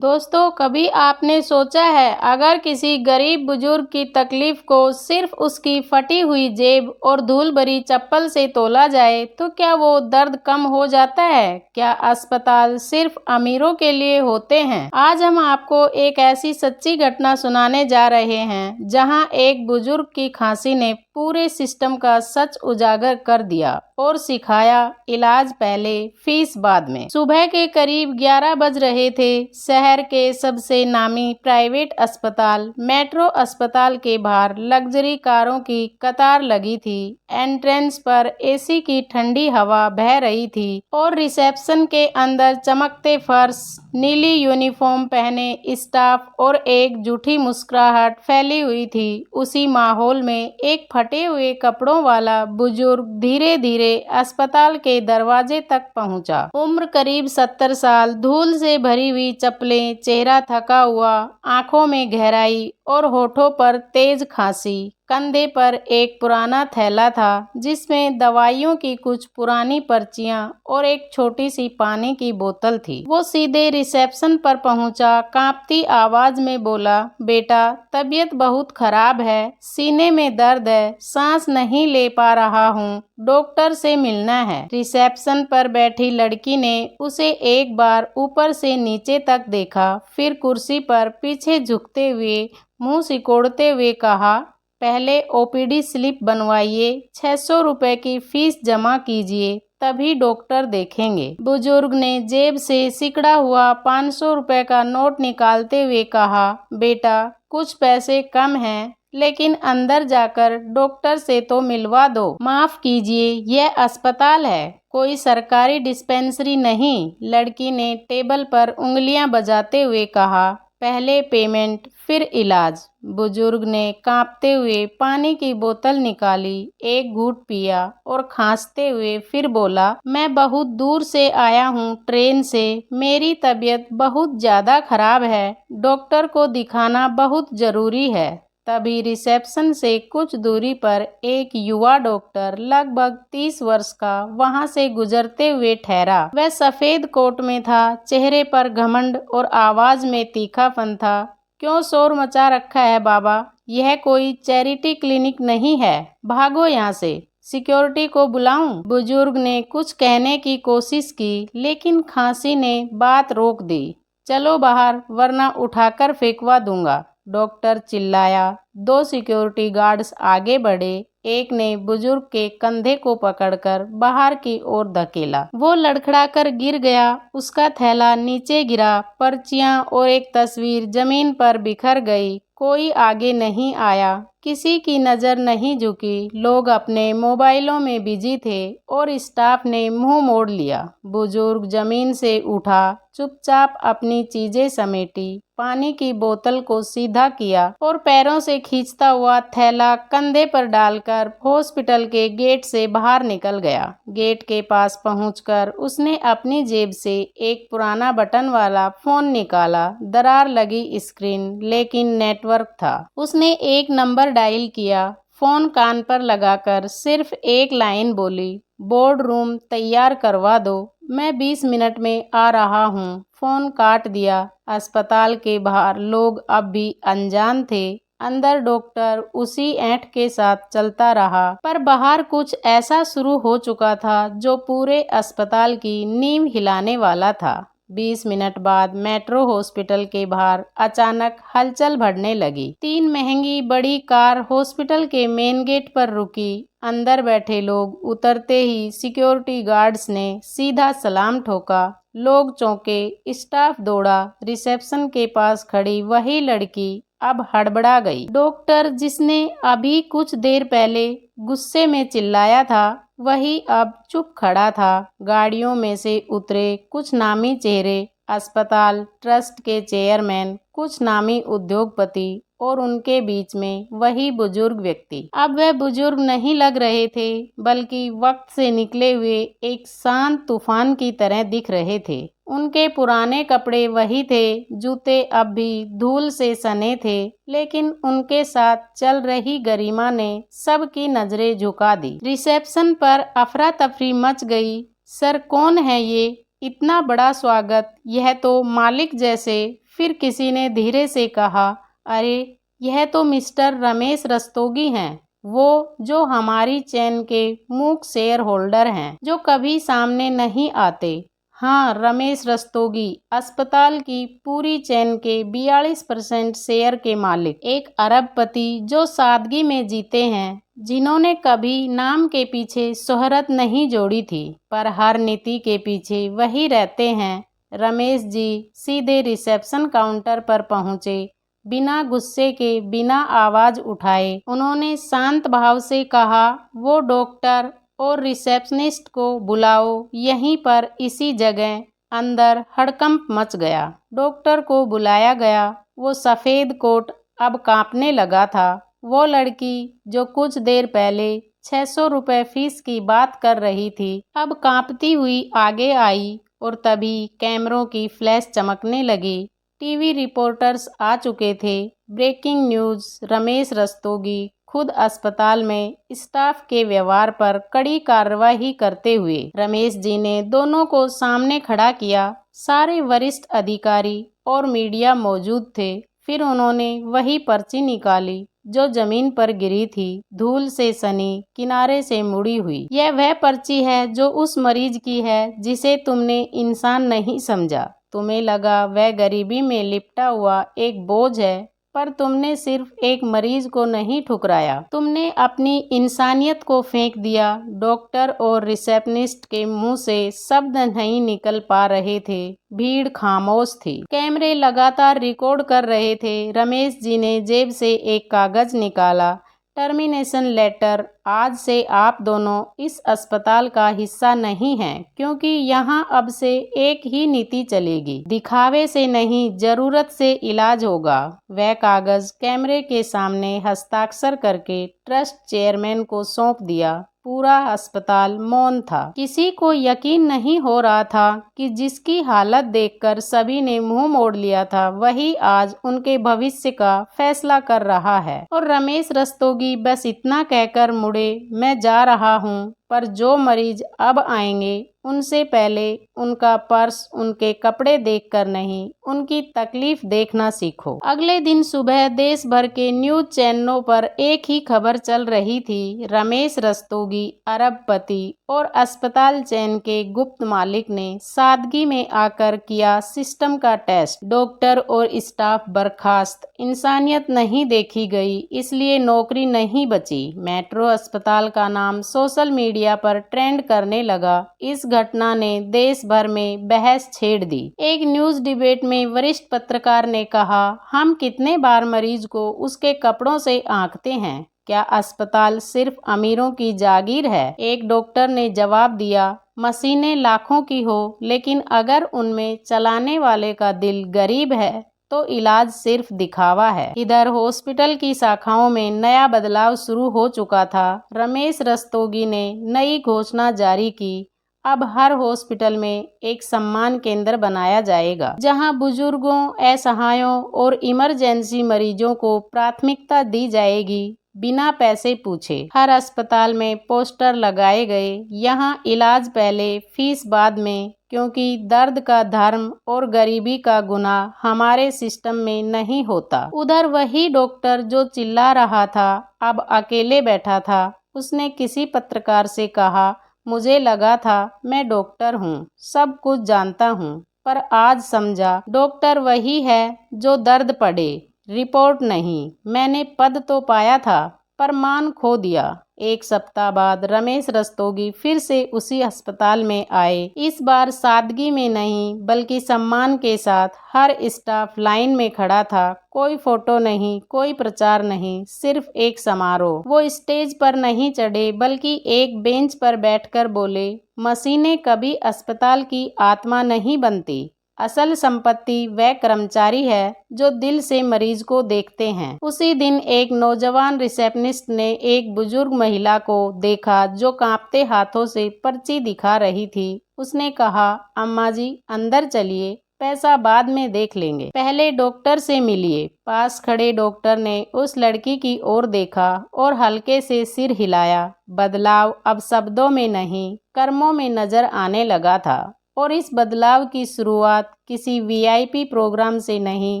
दोस्तों, कभी आपने सोचा है अगर किसी गरीब बुजुर्ग की तकलीफ को सिर्फ उसकी फटी हुई जेब और धूल भरी चप्पल से तोला जाए तो क्या वो दर्द कम हो जाता है? क्या अस्पताल सिर्फ अमीरों के लिए होते हैं? आज हम आपको एक ऐसी सच्ची घटना सुनाने जा रहे हैं जहां एक बुजुर्ग की खांसी ने पूरे सिस्टम का सच उजागर कर दिया और सिखाया इलाज पहले फीस बाद में। सुबह के करीब 11 बज रहे थे। शहर के सबसे नामी प्राइवेट अस्पताल मेट्रो अस्पताल के बाहर लग्जरी कारों की कतार लगी थी। एंट्रेंस पर एसी की ठंडी हवा बह रही थी और रिसेप्शन के अंदर चमकते फर्श, नीली यूनिफॉर्म पहने स्टाफ और एक झूठी मुस्कुराहट फैली हुई थी। उसी माहौल में एक फटे हुए कपड़ों वाला बुजुर्ग धीरे धीरे अस्पताल के दरवाजे तक पहुंचा। उम्र करीब 70 साल, धूल से भरी हुई चप्पलें, चेहरा थका हुआ, आंखों में गहराई और होठों पर तेज खांसी। कंधे पर एक पुराना थैला था जिसमें दवाइयों की कुछ पुरानी पर्चियां और एक छोटी सी पानी की बोतल थी। वो सीधे रिसेप्शन पर पहुंचा, कांपती आवाज में बोला, बेटा, तबीयत बहुत खराब है, सीने में दर्द है, सांस नहीं ले पा रहा हूँ, डॉक्टर से मिलना है। रिसेप्शन पर बैठी लड़की ने उसे एक बार ऊपर से नीचे तक देखा, फिर कुर्सी पर पीछे झुकते हुए मुंह सिकोड़ते हुए कहा, पहले ओपीडी स्लिप बनवाइए, 600 रुपए की फीस जमा कीजिए, तभी डॉक्टर देखेंगे। बुजुर्ग ने जेब से सिकड़ा हुआ 500 रुपए का नोट निकालते हुए कहा, बेटा, कुछ पैसे कम हैं, लेकिन अंदर जाकर डॉक्टर से तो मिलवा दो। माफ कीजिए, यह अस्पताल है, कोई सरकारी डिस्पेंसरी नहीं। लड़की ने टेबल पर उंगलियां बजाते हुए कहा, पहले पेमेंट फिर इलाज। बुजुर्ग ने कांपते हुए पानी की बोतल निकाली, एक घूंट पिया और खांसते हुए फिर बोला, मैं बहुत दूर से आया हूँ, ट्रेन से, मेरी तबीयत बहुत ज्यादा खराब है, डॉक्टर को दिखाना बहुत जरूरी है। तभी रिसेप्शन से कुछ दूरी पर एक युवा डॉक्टर लगभग 30 वर्ष का वहां से गुजरते हुए ठहरा। वह सफेद कोट में था, चेहरे पर घमंड और आवाज में तीखापन था। क्यों शोर मचा रखा है बाबा? यह कोई चैरिटी क्लिनिक नहीं है, भागो यहाँ से, सिक्योरिटी को बुलाऊं? बुजुर्ग ने कुछ कहने की कोशिश की, लेकिन खांसी ने बात रोक दी। चलो बाहर, वरना उठाकर फेंकवा दूंगा, डॉक्टर चिल्लाया। 2 सिक्योरिटी गार्ड्स आगे बढ़े, एक ने बुजुर्ग के कंधे को पकड़कर बाहर की ओर धकेला। वो लड़खड़ाकर गिर गया, उसका थैला नीचे गिरा, पर्चियां और एक तस्वीर जमीन पर बिखर गई। कोई आगे नहीं आया, किसी की नजर नहीं झुकी, लोग अपने मोबाइलों में बिजी थे और स्टाफ ने मुंह मोड़ लिया। बुजुर्ग जमीन से उठा, चुपचाप अपनी चीजें समेटी, पानी की बोतल को सीधा किया और पैरों से खींचता हुआ थैला कंधे पर डालकर हॉस्पिटल के गेट से बाहर निकल गया। गेट के पास पहुंचकर उसने अपनी जेब से एक पुराना बटन वाला फोन निकाला। दरार लगी स्क्रीन, लेकिन नेटवर्क था। उसने एक नंबर डायल किया, फोन कान पर लगाकर सिर्फ एक लाइन बोली, बोर्ड रूम तैयार करवा दो, मैं 20 मिनट में आ रहा हूँ। फोन काट दिया। अस्पताल के बाहर लोग अब भी अनजान थे। अंदर डॉक्टर उसी ऐंठ के साथ चलता रहा, पर बाहर कुछ ऐसा शुरू हो चुका था जो पूरे अस्पताल की नींव हिलाने वाला था। 20 मिनट बाद मेट्रो हॉस्पिटल के बाहर अचानक हलचल बढ़ने लगी। 3 महंगी बड़ी कार हॉस्पिटल के मेन गेट पर रुकी। अंदर बैठे लोग उतरते ही सिक्योरिटी गार्ड्स ने सीधा सलाम ठोका। लोग चौंके, स्टाफ दौड़ा। रिसेप्शन के पास खड़ी वही लड़की अब हड़बड़ा गई। डॉक्टर जिसने अभी कुछ देर पहले गुस्से में चिल्लाया था, वही अब चुप खड़ा था। गाड़ियों में से उतरे कुछ नामी चेहरे, अस्पताल ट्रस्ट के चेयरमैन, कुछ नामी उद्योगपति और उनके बीच में वही बुजुर्ग व्यक्ति। अब वह बुजुर्ग नहीं लग रहे थे, बल्कि वक्त से निकले हुए एक शांत तूफान की तरह दिख रहे थे। उनके पुराने कपड़े वही थे, जूते अब भी धूल से सने थे, लेकिन उनके साथ चल रही गरिमा ने सबकी नजरें झुका दी। रिसेप्शन पर अफरा तफरी मच गई। सर, कौन है ये? इतना बड़ा स्वागत, यह तो मालिक जैसे फिर किसी ने धीरे से कहा, अरे यह तो मिस्टर रमेश रस्तोगी हैं, वो जो हमारी चैन के मूक शेयर होल्डर हैं, जो कभी सामने नहीं आते। हाँ, रमेश रस्तोगी, अस्पताल की पूरी चैन के 42% शेयर के मालिक, एक अरबपति जो सादगी में जीते हैं, जिन्होंने कभी नाम के पीछे शोहरत नहीं जोड़ी थी, पर हर नीति के पीछे वही रहते हैं। रमेश जी सीधे रिसेप्शन काउंटर पर पहुंचे। बिना गुस्से के, बिना आवाज उठाए उन्होंने शांत भाव से कहा, वो डॉक्टर और रिसेप्शनिस्ट को बुलाओ, यहीं पर इसी जगह। अंदर हड़कंप मच गया। डॉक्टर को बुलाया गया। वो सफ़ेद कोट अब कांपने लगा था। वो लड़की जो कुछ देर पहले 600 रुपये फीस की बात कर रही थी, अब कांपती हुई आगे आई और तभी कैमरों की फ्लैश चमकने लगी। टीवी रिपोर्टर्स आ चुके थे। ब्रेकिंग न्यूज़, रमेश रस्तोगी खुद अस्पताल में स्टाफ के व्यवहार पर कड़ी कार्रवाई करते हुए। रमेश जी ने दोनों को सामने खड़ा किया। सारे वरिष्ठ अधिकारी और मीडिया मौजूद थे। फिर उन्होंने वही पर्ची निकाली जो जमीन पर गिरी थी, धूल से सनी, किनारे से मुड़ी हुई। यह वह पर्ची है जो उस मरीज की है जिसे तुमने इंसान नहीं समझा। तुम्हें लगा वह गरीबी में लिपटा हुआ एक बोझ है, पर तुमने सिर्फ एक मरीज को नहीं ठुकराया, तुमने अपनी इंसानियत को फेंक दिया। डॉक्टर और रिसेप्शनिस्ट के मुंह से शब्द नहीं निकल पा रहे थे। भीड़ खामोश थी। कैमरे लगातार रिकॉर्ड कर रहे थे। रमेश जी ने जेब से एक कागज निकाला। टर्मिनेशन लेटर, आज से आप दोनों इस अस्पताल का हिस्सा नहीं हैं, क्योंकि यहाँ अब से एक ही नीति चलेगी, दिखावे से नहीं, जरूरत से इलाज होगा। वह कागज कैमरे के सामने हस्ताक्षर करके ट्रस्ट चेयरमैन को सौंप दिया। पूरा अस्पताल मौन था। किसी को यकीन नहीं हो रहा था कि जिसकी हालत देखकर सभी ने मुंह मोड़ लिया था, वही आज उनके भविष्य का फैसला कर रहा है। और रमेश रस्तोगी बस इतना कहकर मुड़े, मैं जा रहा हूँ, पर जो मरीज अब आएंगे उनसे पहले उनका पर्स, उनके कपड़े देखकर नहीं, उनकी तकलीफ देखना सीखो। अगले दिन सुबह देश भर के न्यूज चैनलों पर एक ही खबर चल रही थी, रमेश रस्तोगी अरबपति और अस्पताल चैन के गुप्त मालिक ने सादगी में आकर किया सिस्टम का टेस्ट। डॉक्टर और स्टाफ बर्खास्त। इंसानियत नहीं देखी गई, इसलिए नौकरी नहीं बची। मेट्रो अस्पताल का नाम सोशल मीडिया पर ट्रेंड करने लगा। इस घटना ने देश भर में बहस छेड़ दी। एक न्यूज डिबेट में वरिष्ठ पत्रकार ने कहा, हम कितने बार मरीज को उसके कपड़ों से आंकते हैं, क्या अस्पताल सिर्फ अमीरों की जागीर है? एक डॉक्टर ने जवाब दिया, मशीनें लाखों की हो, लेकिन अगर उनमें चलाने वाले का दिल गरीब है तो इलाज सिर्फ दिखावा है। इधर हॉस्पिटल की शाखाओं में नया बदलाव शुरू हो चुका था। रमेश रस्तोगी ने नई घोषणा जारी की, अब हर हॉस्पिटल में एक सम्मान केंद्र बनाया जाएगा, जहां बुजुर्गों, असहायों और इमरजेंसी मरीजों को प्राथमिकता दी जाएगी, बिना पैसे पूछे। हर अस्पताल में पोस्टर लगाए गए, यहाँ इलाज पहले, फीस बाद में, क्योंकि दर्द का धर्म और गरीबी का गुनाह हमारे सिस्टम में नहीं होता। उधर वही डॉक्टर जो चिल्ला रहा था, अब अकेले बैठा था। उसने किसी पत्रकार से कहा, मुझे लगा था मैं डॉक्टर हूँ, सब कुछ जानता हूँ, पर आज समझा डॉक्टर वही है जो दर्द पड़े, रिपोर्ट नहीं। मैंने पद तो पाया था, पर मान खो दिया। एक सप्ताह बाद रमेश रस्तोगी फिर से उसी अस्पताल में आए। इस बार सादगी में नहीं, बल्कि सम्मान के साथ। हर स्टाफ लाइन में खड़ा था। कोई फोटो नहीं, कोई प्रचार नहीं, सिर्फ एक समारोह। वो स्टेज पर नहीं चढ़े, बल्कि एक बेंच पर बैठकर बोले, मशीनें कभी अस्पताल की आत्मा नहीं बनती। असल संपत्ति वह कर्मचारी है जो दिल से मरीज को देखते हैं। उसी दिन एक नौजवान रिसेप्शनिस्ट ने एक बुजुर्ग महिला को देखा जो कांपते हाथों से पर्ची दिखा रही थी। उसने कहा, अम्मा जी अंदर चलिए, पैसा बाद में देख लेंगे, पहले डॉक्टर से मिलिए। पास खड़े डॉक्टर ने उस लड़की की ओर देखा और हल्के से सिर हिलाया। बदलाव अब शब्दों में नहीं, कर्मों में नजर आने लगा था। और इस बदलाव की शुरुआत किसी वीआईपी प्रोग्राम से नहीं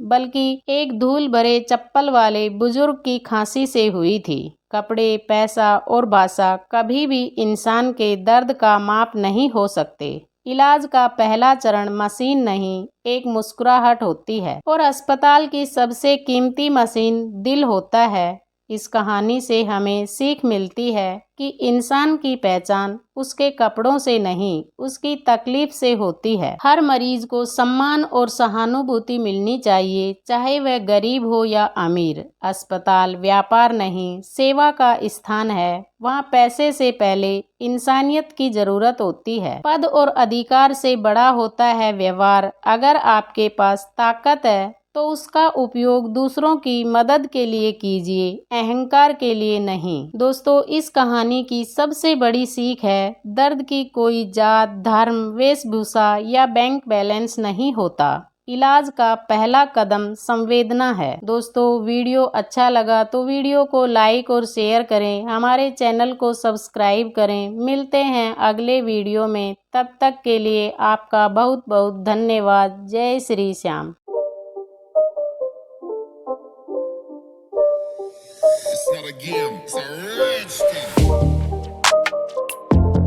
बल्कि एक धूल भरे चप्पल वाले बुजुर्ग की खांसी से हुई थी। कपड़े, पैसा और भाषा कभी भी इंसान के दर्द का माप नहीं हो सकते। इलाज का पहला चरण मशीन नहीं, एक मुस्कुराहट होती है और अस्पताल की सबसे कीमती मशीन दिल होता है। इस कहानी से हमें सीख मिलती है कि इंसान की पहचान उसके कपड़ों से नहीं, उसकी तकलीफ से होती है। हर मरीज को सम्मान और सहानुभूति मिलनी चाहिए, चाहे वह गरीब हो या अमीर। अस्पताल व्यापार नहीं, सेवा का स्थान है। वहाँ पैसे से पहले इंसानियत की जरूरत होती है। पद और अधिकार से बड़ा होता है व्यवहार। अगर आपके पास ताकत है तो उसका उपयोग दूसरों की मदद के लिए कीजिए, अहंकार के लिए नहीं। दोस्तों, इस कहानी की सबसे बड़ी सीख है, दर्द की कोई जात, धर्म, वेशभूषा या बैंक बैलेंस नहीं होता। इलाज का पहला कदम संवेदना है। दोस्तों, वीडियो अच्छा लगा तो वीडियो को लाइक और शेयर करें, हमारे चैनल को सब्सक्राइब करें। मिलते हैं अगले वीडियो में, तब तक के लिए आपका बहुत बहुत धन्यवाद। जय Shri Shyam. It's not a game, it's a rich thing.